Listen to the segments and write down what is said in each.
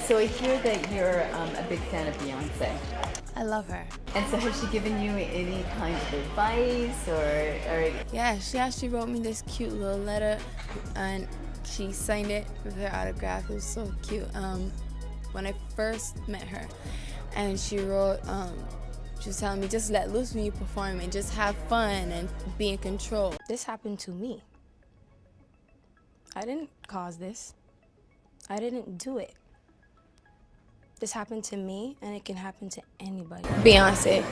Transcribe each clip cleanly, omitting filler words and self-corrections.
So I hear that you're a big fan of Beyonce. I love her. And so has she given you any kind of advice or... Yeah, she actually wrote me this cute little letter and she signed it with her autograph. It was so cute. When I first met her, and she wrote, she was telling me, just let loose when you perform and just have fun and be in control. This happened to me. I didn't cause this. I didn't do it. This happened to me, and it can happen to anybody. Beyonce,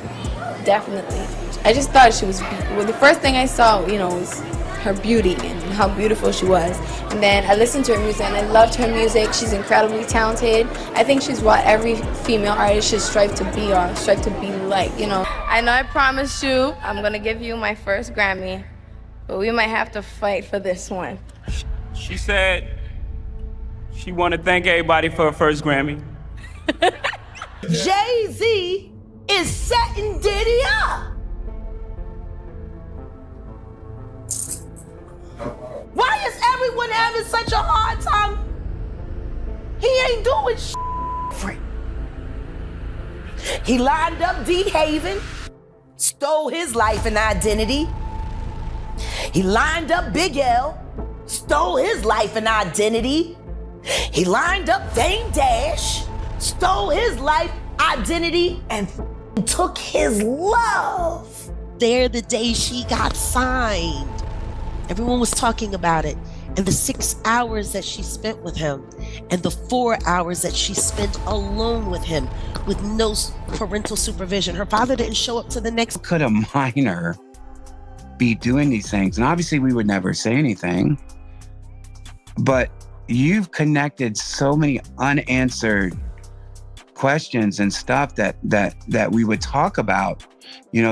definitely. I just thought she was, well, the first thing I saw, was her beauty and how beautiful she was. And then I listened to her music, and I loved her music. She's incredibly talented. I think she's what every female artist should strive to be or strive to be like, I know I promised you I'm gonna give you my first Grammy, but we might have to fight for this one. She said she wanted to thank everybody for her first Grammy. Jay-Z is setting Diddy up. Why is everyone having such a hard time? He ain't doing shit. He lined up D. Haven, stole his life and identity. He lined up Big L, stole his life and identity. He lined up Dame Dash, stole his life, identity, and took his love. There, the day she got signed, everyone was talking about it. And the 6 hours that she spent with him, and the 4 hours that she spent alone with him, with no parental supervision. Her father didn't show up to the next. Could a minor be doing these things? And obviously we would never say anything, but you've connected so many unanswered questions and stuff that we would talk about, we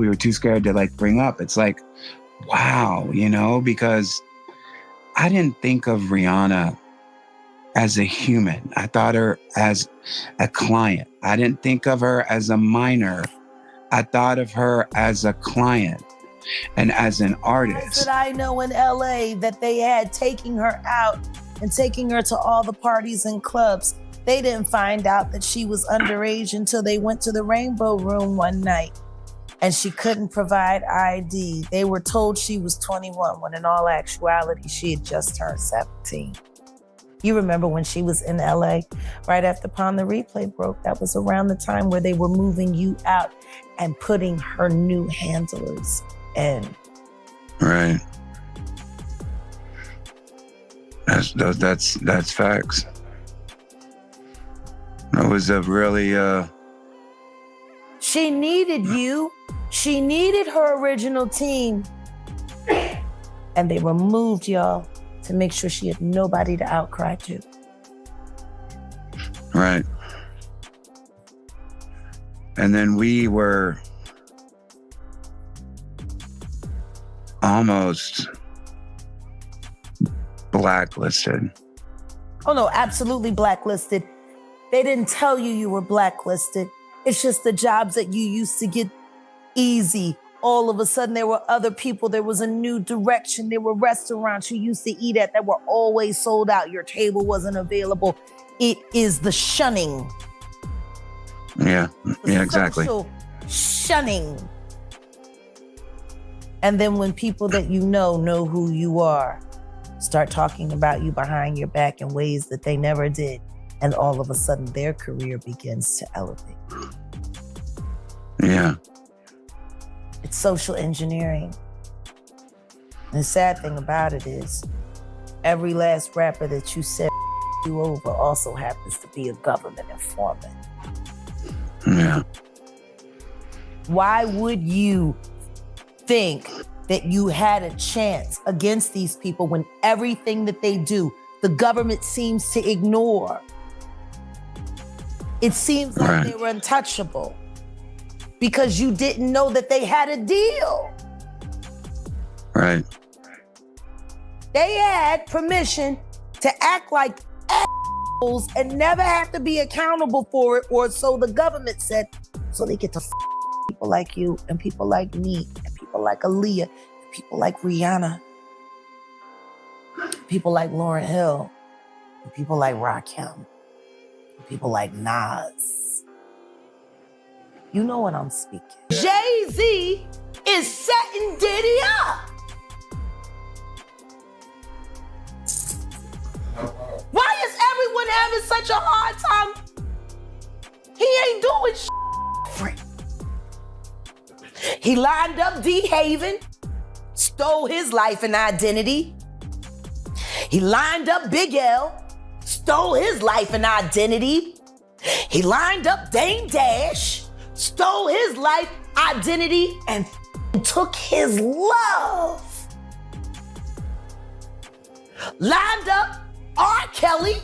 were too scared to bring up. It's like, wow, because I didn't think of Rihanna as a human. I thought her as a client. I didn't think of her as a minor. I thought of her as a client and as an artist. That I know in LA that they had taking her out and taking her to all the parties and clubs. They didn't find out that she was underage until they went to the Rainbow Room one night and she couldn't provide ID. They were told she was 21 when in all actuality, she had just turned 17. You remember when she was in LA right after Upon the Replay broke? That was around the time where they were moving you out and putting her new handlers in. Right. That's facts. It was a really She needed you. She needed her original team. And they removed y'all to make sure she had nobody to outcry to. Right. And then we were almost blacklisted. Oh no, absolutely blacklisted. They didn't tell you you were blacklisted. It's just the jobs that you used to get easy. All of a sudden, there were other people. There was a new direction. There were restaurants you used to eat at that were always sold out. Your table wasn't available. It is the shunning. Yeah, exactly. Social shunning. And then when people that you know who you are, start talking about you behind your back in ways that they never did. And all of a sudden, their career begins to elevate. Yeah. It's social engineering. And the sad thing about it is, every last rapper that you said you over also happens to be a government informant. Yeah. Why would you think that you had a chance against these people when everything that they do, the government seems to ignore? It seems like they were untouchable because you didn't know that they had a deal. Right. They had permission to act like assholes and never have to be accountable for it, or so the government said, so they get to people like you and people like me and people like Aaliyah, and people like Rihanna, people like Lauryn Hill, and people like Rakim. People like Nas. You know what I'm speaking. Jay-Z is setting Diddy up. Why is everyone having such a hard time? He ain't doing shit. He lined up D. Haven, stole his life and identity. He lined up Big L, stole his life and identity. He lined up Dame Dash, stole his life, identity, and took his love. Lined up R. Kelly.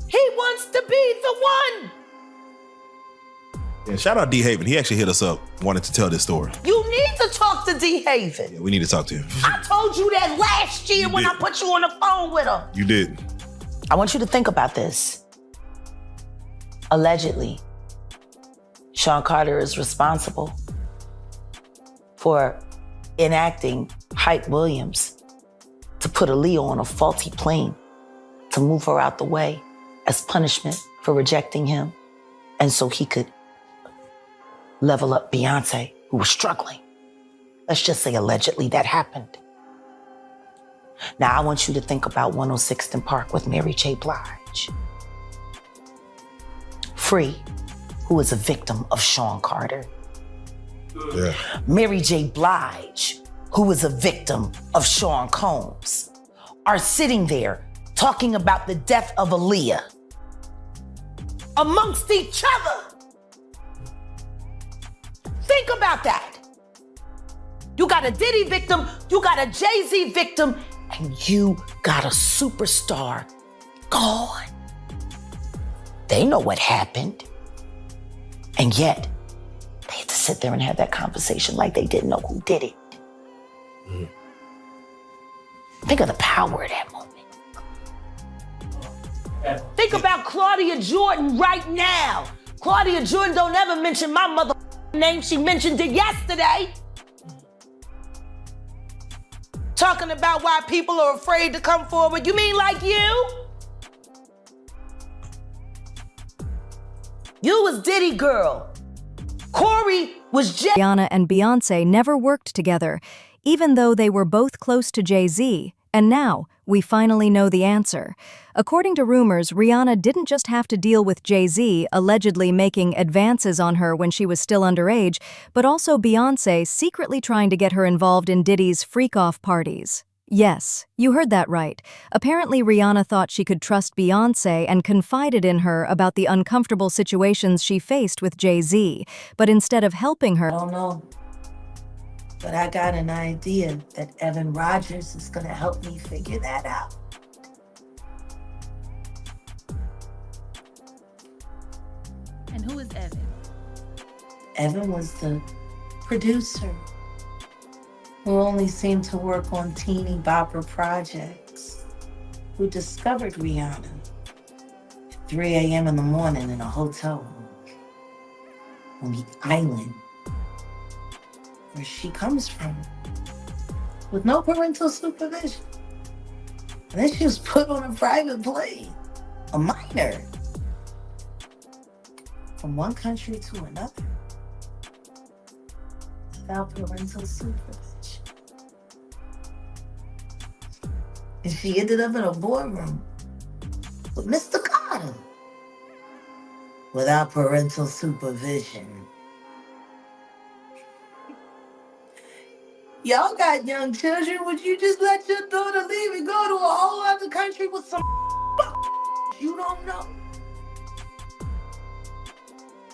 He wants to be the one. Yeah, shout out D. Haven. He actually hit us up, wanted to tell this story. You need to talk to D. Haven. Yeah, we need to talk to him. I told you that last year when I put you on the phone with him. You did. I want you to think about this. Allegedly, Sean Carter is responsible for enacting Hype Williams to put Aaliyah on a faulty plane to move her out the way as punishment for rejecting him, and so he could level up Beyonce, who was struggling. Let's just say allegedly that happened. Now I want you to think about 106th and Park with Mary J. Blige. Free, who is a victim of Sean Carter. Yeah. Mary J. Blige, who is a victim of Sean Combs, are sitting there talking about the death of Aaliyah amongst each other. Think about that. You got a Diddy victim, you got a Jay-Z victim, and you got a superstar gone. They know what happened. And yet, they had to sit there and have that conversation like they didn't know who did it. Mm. Think of the power of that moment. Think about Claudia Jordan right now. Claudia Jordan don't ever mention my mother name. She mentioned it yesterday. Talking about why people are afraid to come forward. You mean like you? You was Diddy girl. Corey was Jay. Rihanna and Beyoncé never worked together, even though they were both close to Jay-Z. And now, we finally know the answer. According to rumors, Rihanna didn't just have to deal with Jay-Z allegedly making advances on her when she was still underage, but also Beyoncé secretly trying to get her involved in Diddy's Freakoff parties. Yes, you heard that right. Apparently, Rihanna thought she could trust Beyoncé and confided in her about the uncomfortable situations she faced with Jay-Z, but instead of helping her... I don't know, but I got an idea that Evan Rogers is going to help me figure that out. And who is Evan? Evan was the producer who only seemed to work on teeny bopper projects, who discovered Rihanna at 3 a.m. in the morning in a hotel room on the island where she comes from, with no parental supervision. And then she was put on a private plane, a minor, from one country to another, without parental supervision. And she ended up in a boardroom with Mr. Carter, without parental supervision. Y'all got young children. Would you just let your daughter leave and go to a whole other country with some you don't know?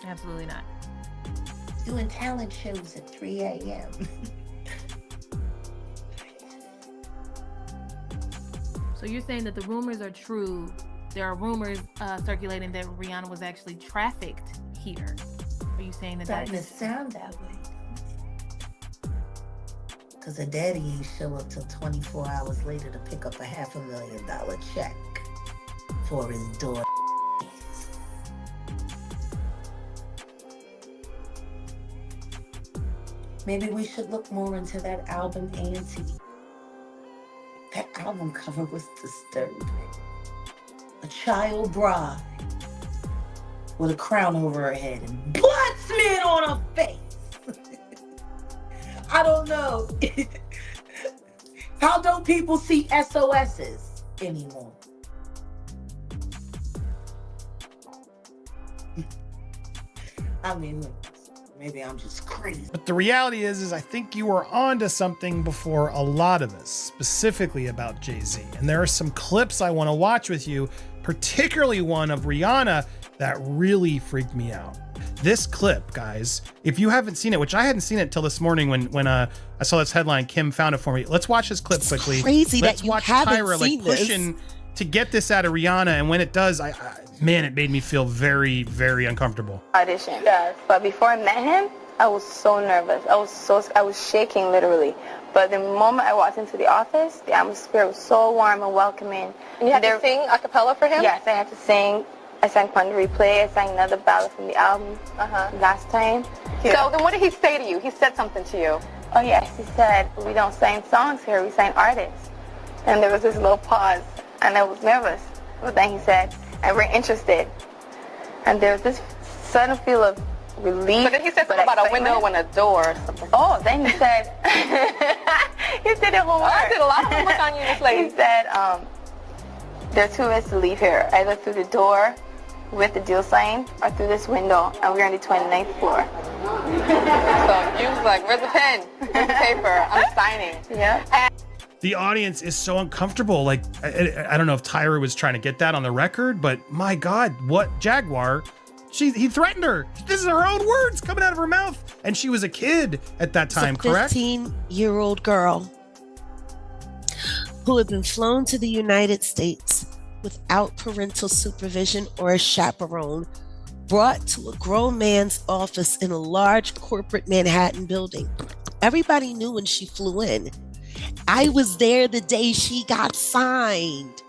Absolutely not. Doing talent shows at 3 a.m. So you're saying that the rumors are true. There are rumors circulating that Rihanna was actually trafficked here. Are you saying that Starting to sound that way. Because her daddy ain't show up till 24 hours later to pick up a $500,000 check for his daughter. Maybe we should look more into that album, Auntie. That album cover was disturbing. a child bride with a crown over her head and blood smeared on her face. I don't know. How don't people see SOSs anymore? I mean, maybe I'm just crazy. But the reality is I think you were onto something before a lot of us, specifically about Jay-Z. And there are some clips I want to watch with you, particularly one of Rihanna that really freaked me out. This clip, guys, if you haven't seen it, which I hadn't seen it till this morning when I saw this headline, Kim found it for me. Let's watch this clip quickly. Crazy Let's that you watch haven't Tyra seen pushing to get this out of Rihanna, and when it does, man, it made me feel very, very uncomfortable. Audition. Yes. But before I met him, I was so nervous. I was shaking literally. But the moment I walked into the office, the atmosphere was so warm and welcoming. And you had to sing a cappella for him? Yes, I had to sing. I sang Pon de Replay. I sang another ballad from the album last time. Yeah. So then what did he say to you? He said something to you. Oh yes, he said, we don't sing songs here, we sing artists. And there was this little pause, and I was nervous. But then he said, and we're interested. And there was this sudden feel of relief. But then he said something about a window and a door or something. Oh, then he said, he did it homework. I did a lot of homework on you, Miss Lady. He said, there are two ways to leave here, either through the door with the deal sign or through this window, and we're on the 29th floor. So you was like, where's the pen? Where's the paper? I'm signing. Yeah. The audience is so uncomfortable. Like, I don't know if Tyra was trying to get that on the record, but my God, what Jaguar? He threatened her. This is her own words coming out of her mouth. And she was a kid at that time, correct? 15-year-old girl who had been flown to the United States without parental supervision or a chaperone, brought to a grown man's office in a large corporate Manhattan building. Everybody knew when she flew in. I was there the day she got signed.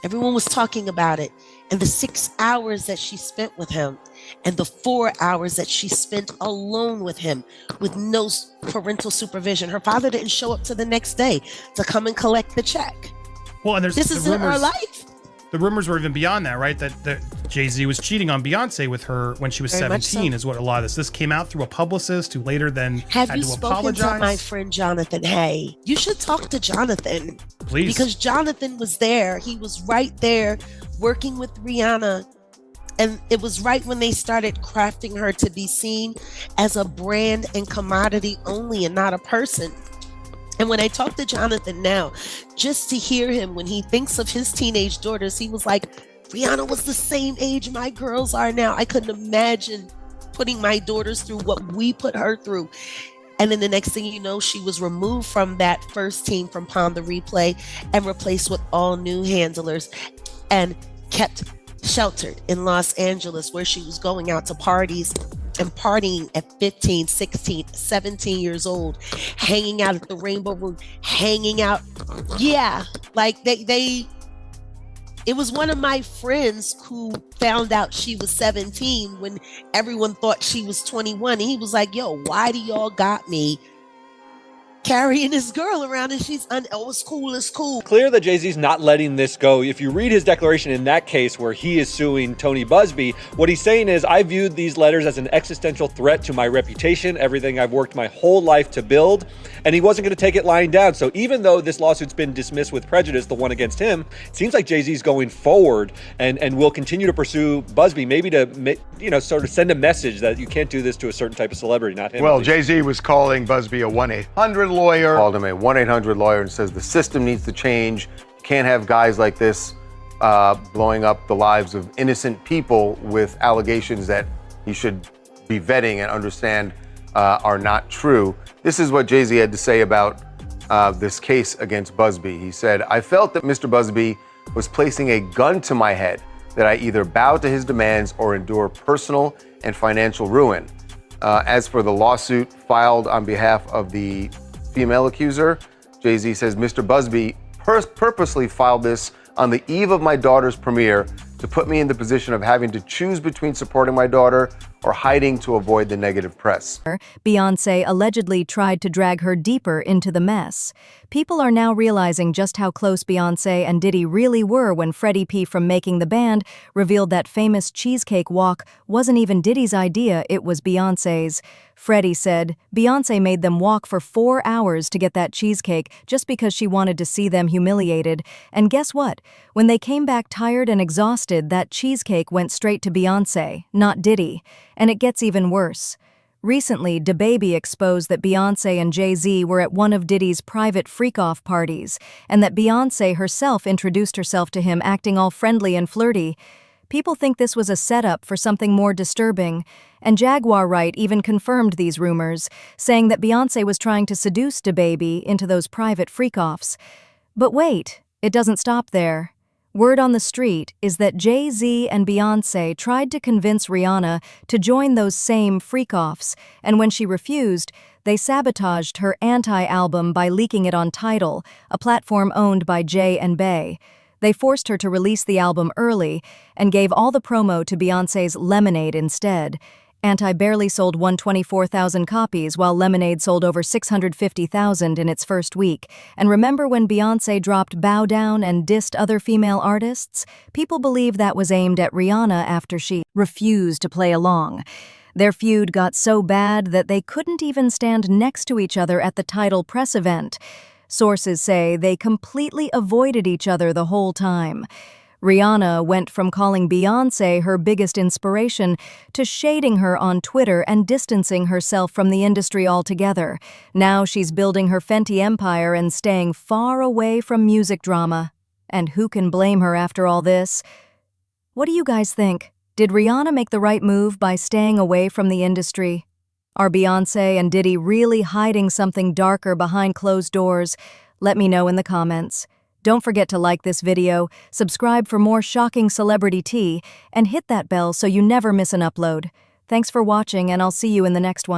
Everyone was talking about it. And the 6 hours that she spent with him, and the 4 hours that she spent alone with him with no parental supervision. Her father didn't show up till the next day to come and collect the check. Well, and this isn't her life. The rumors were even beyond that, right? That Jay-Z was cheating on Beyonce with her when she was 17 is what a lot of this came out through a publicist who later then had to you spoken apologize. to my friend Jonathan Hay? You should talk to Jonathan. Please. Because Jonathan was there. He was right there working with Rihanna. And it was right when they started crafting her to be seen as a brand and commodity only and not a person. And when I talk to Jonathan now, just to hear him when he thinks of his teenage daughters, he was like, Rihanna was the same age my girls are now. I couldn't imagine putting my daughters through what we put her through. And then the next thing you know, she was removed from that first team from Pon de Replay and replaced with all new handlers and kept sheltered in Los Angeles, where she was going out to parties and partying at 15, 16, 17 years old, hanging out at the Rainbow Room, hanging out. Yeah, like it was one of my friends who found out she was 17 when everyone thought she was 21. And he was like, yo, why do y'all got me carrying this girl around and she's it's cool. Clear that Jay-Z's not letting this go. If you read his declaration in that case where he is suing Tony Busby, what he's saying is, I viewed these letters as an existential threat to my reputation, everything I've worked my whole life to build, and he wasn't going to take it lying down. So even though this lawsuit's been dismissed with prejudice, the one against him, it seems like Jay-Z's going forward and will continue to pursue Busby, maybe to, sort of send a message that you can't do this to a certain type of celebrity, not him. Well, Jay-Z was calling Busby a 1-800 lawyer, called him a 1-800 lawyer and says the system needs to change. You can't have guys like this blowing up the lives of innocent people with allegations that he should be vetting and understand are not true. This is what Jay-Z had to say about this case against Busby. He said, I felt that Mr. Busby was placing a gun to my head, that I either bow to his demands or endure personal and financial ruin. As for the lawsuit filed on behalf of the female accuser, Jay-Z says Mr. Busby purposely filed this on the eve of my daughter's premiere to put me in the position of having to choose between supporting my daughter or hiding to avoid the negative press. Beyoncé allegedly tried to drag her deeper into the mess. People are now realizing just how close Beyoncé and Diddy really were when Freddie P from Making the Band revealed that famous cheesecake walk wasn't even Diddy's idea, it was Beyoncé's. Freddie said, Beyoncé made them walk for 4 hours to get that cheesecake just because she wanted to see them humiliated. And guess what? When they came back tired and exhausted, that cheesecake went straight to Beyoncé, not Diddy. And it gets even worse. Recently, DaBaby exposed that Beyoncé and Jay-Z were at one of Diddy's private Freakoff parties, and that Beyoncé herself introduced herself to him acting all friendly and flirty. People think this was a setup for something more disturbing, and Jaguar Wright even confirmed these rumors, saying that Beyoncé was trying to seduce DaBaby into those private freak-offs. But wait, it doesn't stop there. Word on the street is that Jay-Z and Beyoncé tried to convince Rihanna to join those same freak-offs, and when she refused, they sabotaged her anti-album by leaking it on Tidal, a platform owned by Jay and Bey. They forced her to release the album early and gave all the promo to Beyoncé's Lemonade instead. Anti barely sold 124,000 copies, while Lemonade sold over 650,000 in its first week. And remember when Beyoncé dropped Bow Down and dissed other female artists? People believe that was aimed at Rihanna after she refused to play along. Their feud got so bad that they couldn't even stand next to each other at the Tidal press event. Sources say they completely avoided each other the whole time. Rihanna went from calling Beyoncé her biggest inspiration to shading her on Twitter and distancing herself from the industry altogether. Now she's building her Fenty empire and staying far away from music drama. And who can blame her after all this? What do you guys think? Did Rihanna make the right move by staying away from the industry? Are Beyoncé and Diddy really hiding something darker behind closed doors? Let me know in the comments. Don't forget to like this video, subscribe for more shocking celebrity tea, and hit that bell so you never miss an upload. Thanks for watching, and I'll see you in the next one.